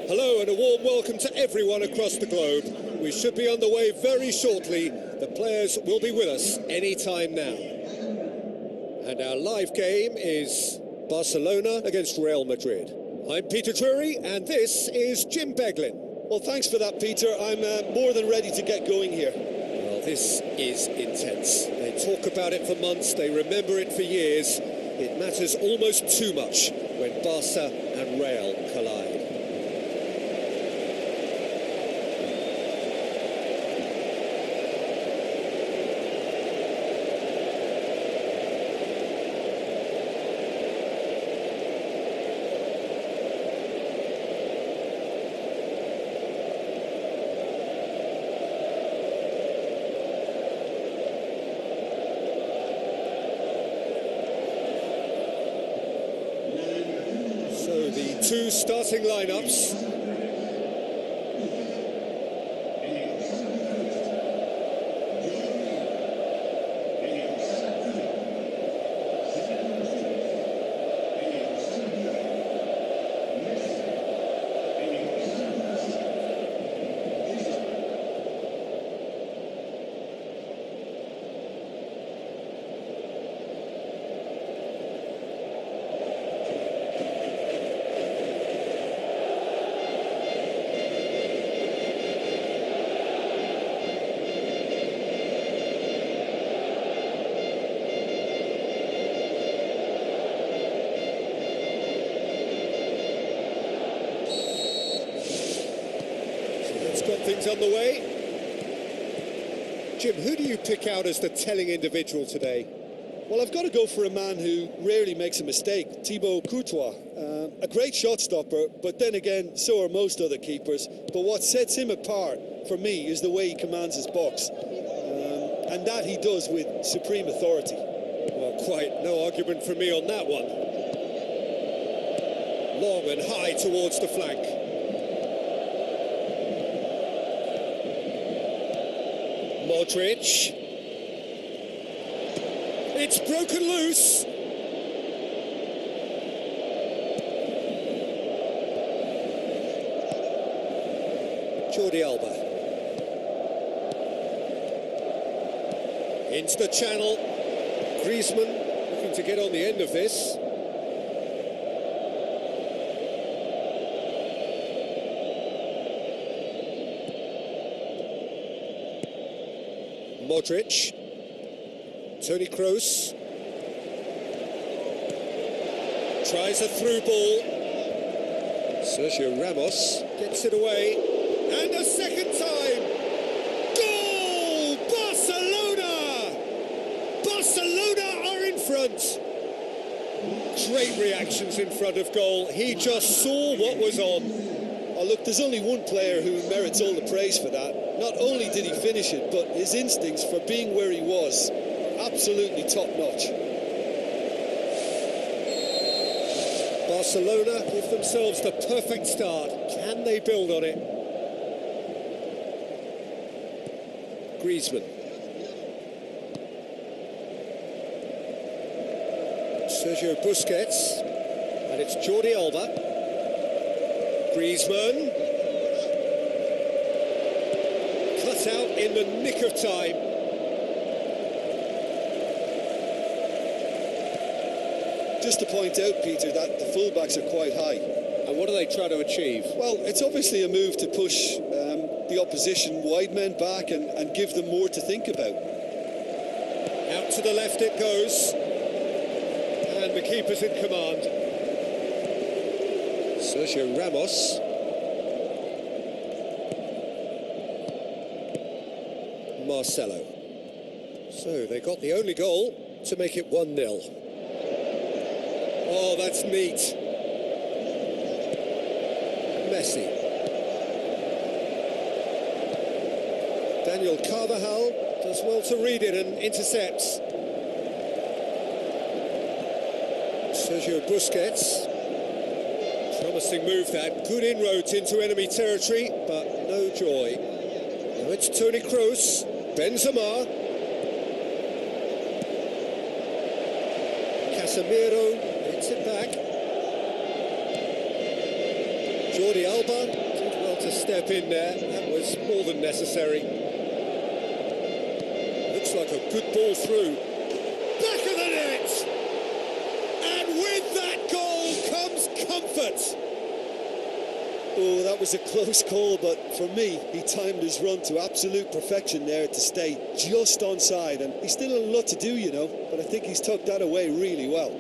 Hello and a warm welcome to everyone across the globe. We should be on the way very shortly. The players will be with us any time now. And our live game is Barcelona against Real Madrid. I'm Peter Drury and this is Jim Beglin. Well, thanks for that, Peter. I'm more than ready to get going here. Well, this is intense. They talk about it for months, they remember it for years. It matters almost too much when Barca and Real collide. The two starting lineups. Got things on the way. Jim, who do you pick out as the telling individual today? Well, I've got to go for a man who rarely makes a mistake, Thibaut Courtois. A great shot stopper, but then again, so are most other keepers. But what sets him apart, for me, is the way he commands his box. And that he does with supreme authority. Well, quite no argument from me on that one. Long and high towards the flank. Modric. It's broken loose. Jordi Alba. Into the channel. Griezmann looking to get on the end of this. Modric, Toni Kroos, tries a through ball, Sergio Ramos gets it away, and a second time, goal! Barcelona! Barcelona are in front! Great reactions in front of goal, he just saw what was on. Oh, look, there's only one player who merits all the praise for that. not only did he finish it, but his instincts for being where he was are absolutely top-notch. Barcelona give themselves the perfect start. Can they build on it? Griezmann. Sergio Busquets. And it's Jordi Alba. Griezmann. Cut out in the nick of time. Just to point out, Peter, that the fullbacks are quite high. And what do they try to achieve? Well, it's obviously a move to push the opposition wide men back and give them more to think about. Out to the left it goes. And the keeper's in command. Sergio Ramos. Marcelo. So they got the only goal to make it 1-0. Oh, that's neat. Messi. Daniel Carvajal does well to read it and intercepts. Sergio Busquets. Promising move that. Good inroads into enemy territory, but no joy. Now it's Toni Kroos. Benzema. Casemiro hits it back. Jordi Alba did well to step in there. That was more than necessary. Looks like a good ball through. Back of the net! And with that goal comes comfort. Oh, that was a close call, but for me, he timed his run to absolute perfection there to stay just onside. And he's still a lot to do, you know, but I think he's tucked that away really well.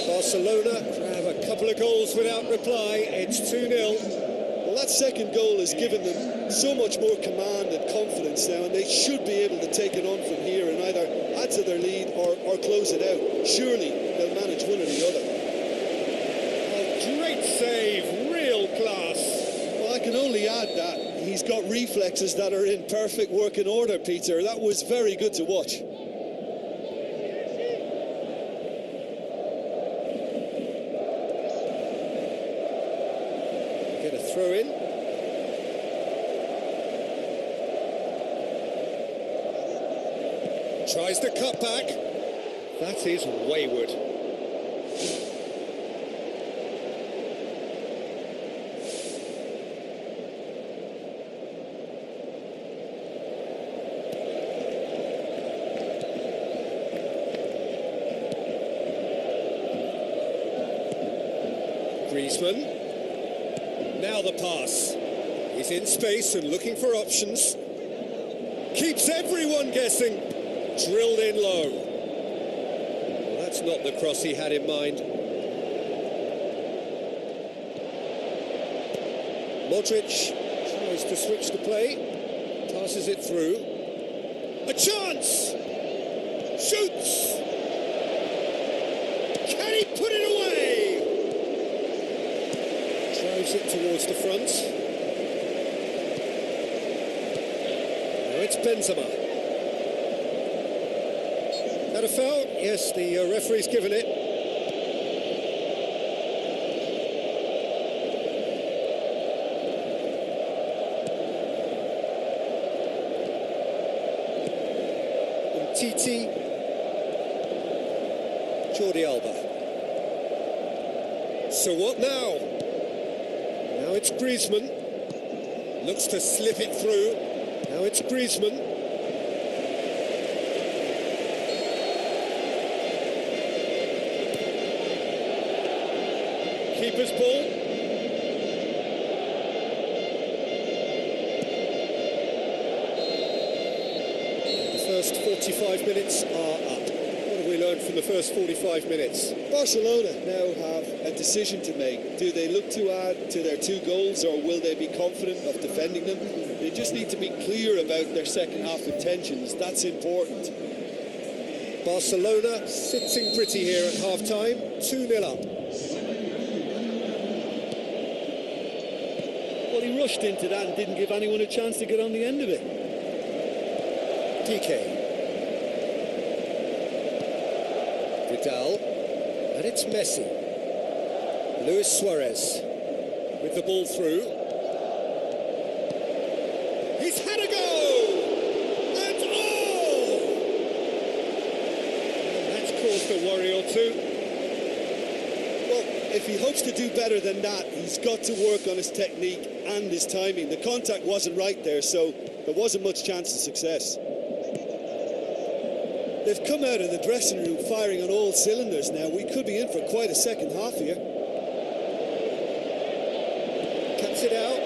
Barcelona grab a couple of goals without reply. It's 2-0. Well, that second goal has given them so much more command and confidence now, and they should be able to take it on from here and either add to their lead or close it out. Surely they'll manage one or the other. A great save, real class. Well, I can only add that he's got reflexes that are in perfect working order, Peter. That was very good to watch. Get a throw in. Tries the cut back. That is wayward. Griezmann. Now the pass. He's in space and looking for options. Keeps everyone guessing. Drilled in low. Well, that's not the cross he had in mind. Modric tries to switch the play. Passes it through. A chance! Shoots! Can he put it away? Drives it towards the front. Now it's Benzema. A foul? Yes, the referee's given it. And Titi. Jordi Alba. So what now? Now it's Griezmann. Looks to slip it through. Now it's Griezmann. Keeper's ball. The first 45 minutes are up. What have we learned from the first 45 minutes? Barcelona now have a decision to make. Do they look to add to their 2 goals, or will they be confident of defending them? They just need to be clear about their second half intentions. That's important. Barcelona sitting pretty here at half-time, 2-0 up. Well, he rushed into that and didn't give anyone a chance to get on the end of it. DK. Vidal. And it's Messi. Luis Suarez with the ball through. He's had a go! And that's caused a worry or two. Well, if he hopes to do better than that, he's got to work on his technique and his timing. The contact wasn't right there, so there wasn't much chance of success. They've come out of the dressing room firing on all cylinders now. We could be in for quite a second half here. Cuts it out.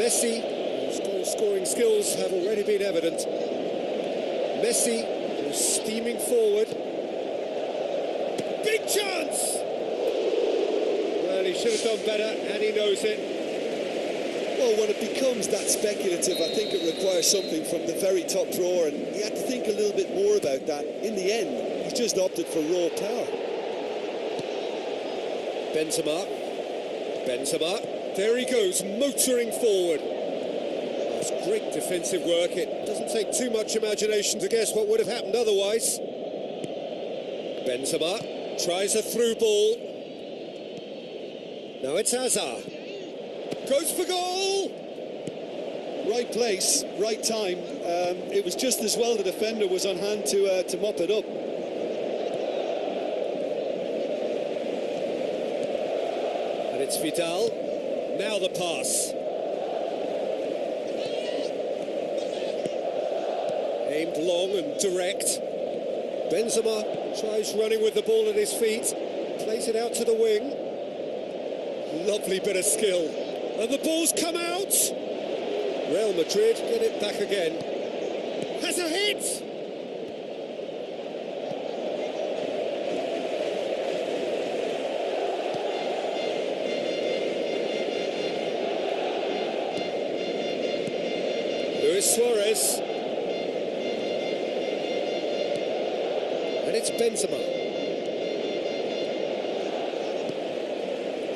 Messi, whose goal-scoring skills have already been evident. Messi, who's steaming forward. Big chance! Well, he should have done better, and he knows it. Well, when it becomes that speculative, I think it requires something from the very top drawer, and he had to think a little bit more about that. In the end, he just opted for raw power. Benzema. There he goes, motoring forward. That's great defensive work. It doesn't take too much imagination to guess what would have happened otherwise. Benzema tries a through ball. Now it's Hazard. Goes for goal! Right place, right time. It was just as well the defender was on hand to mop it up. And it's Vidal. Now the pass. Aimed long and direct. Benzema tries running with the ball at his feet. Plays it out to the wing. Lovely bit of skill. And the ball's come out. Real Madrid get it back again. Has a hit. Luis Suarez. And it's Benzema.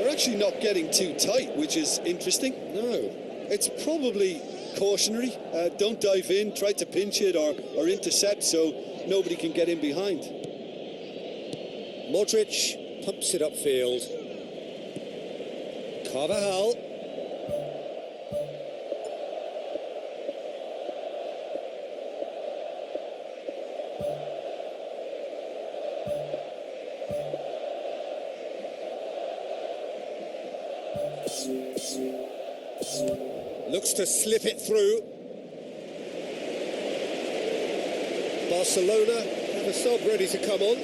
Actually not getting too tight, which is interesting. No, it's probably cautionary. Don't dive in, try to pinch it or intercept so nobody can get in behind. Modric pumps it upfield. Carvajal. Looks to slip it through. Barcelona have a sub ready to come on.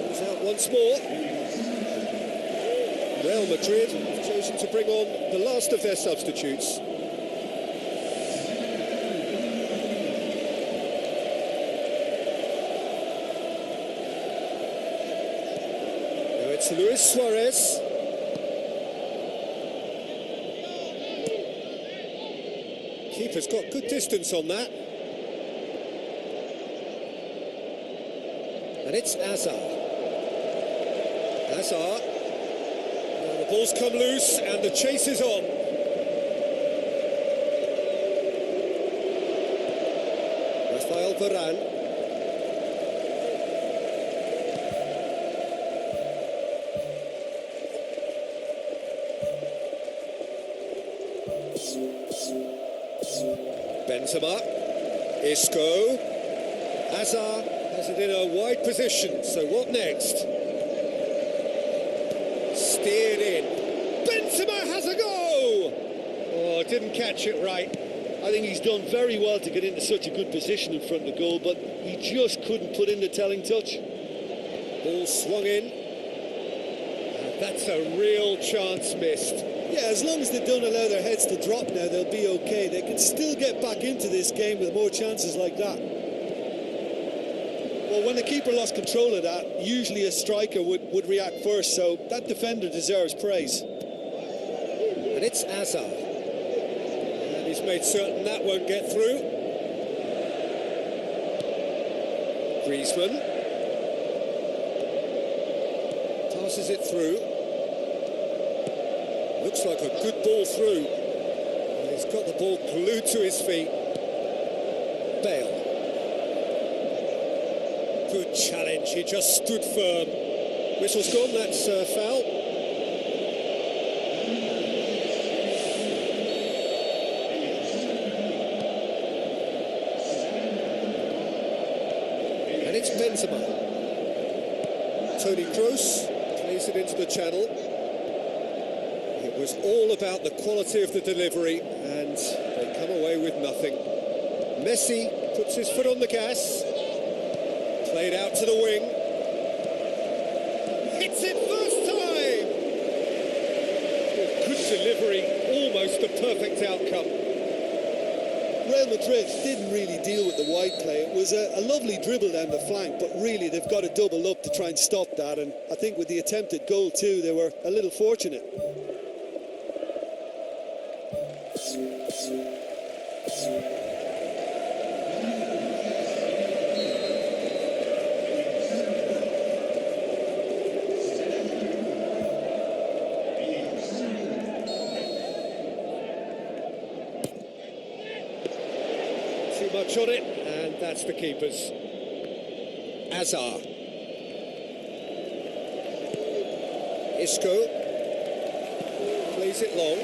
It's out once more. Real Madrid have chosen to bring on the last of their substitutes. Luis Suarez. Keeper's got good distance on that. And it's Hazard. Hazard. Now the ball's come loose and the chase is on. Rafael Varane. Benzema, Isco, Hazard has it in a wide position, so what next? Steered in, Benzema has a go! Oh, didn't catch it right. I think he's done very well to get into such a good position in front of the goal, but he just couldn't put in the telling touch. Ball swung in, and that's a real chance missed. Yeah, as long as they don't allow their heads to drop now, they'll be okay. They can still get back into this game with more chances like that. Well, when the keeper lost control of that, usually a striker would react first, so that defender deserves praise. And it's Hazard. And he's made certain that won't get through. Griezmann. Passes it through. Looks like a good ball through. And he's got the ball glued to his feet. Bale. Good challenge, he just stood firm. Whistle's gone, that's foul. And it's Benzema. Toni Kroos plays it into the channel. It was all about the quality of the delivery, and they come away with nothing. Messi puts his foot on the gas. Played out to the wing. Hits it first time! Good delivery, almost a perfect outcome. Real Madrid didn't really deal with the wide play. It was a lovely dribble down the flank, but really they've got to double up to try and stop that, and I think with the attempted goal too, they were a little fortunate. Too much on it, and that's the keeper's. Hazard. Isco plays it long.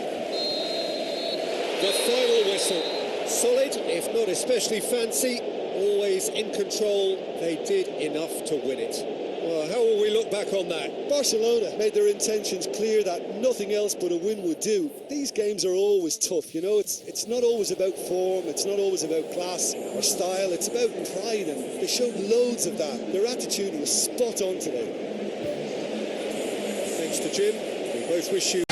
The final whistle. Solid, if not especially fancy, always in control. They did enough to win it. Well, how will we look back on that? Barcelona made their intentions clear that nothing else but a win would do. These games are always tough, you know, it's not always about form, it's not always about class or style, it's about pride, and they showed loads of that. Their attitude was spot on today. Thanks to Jim. We both wish you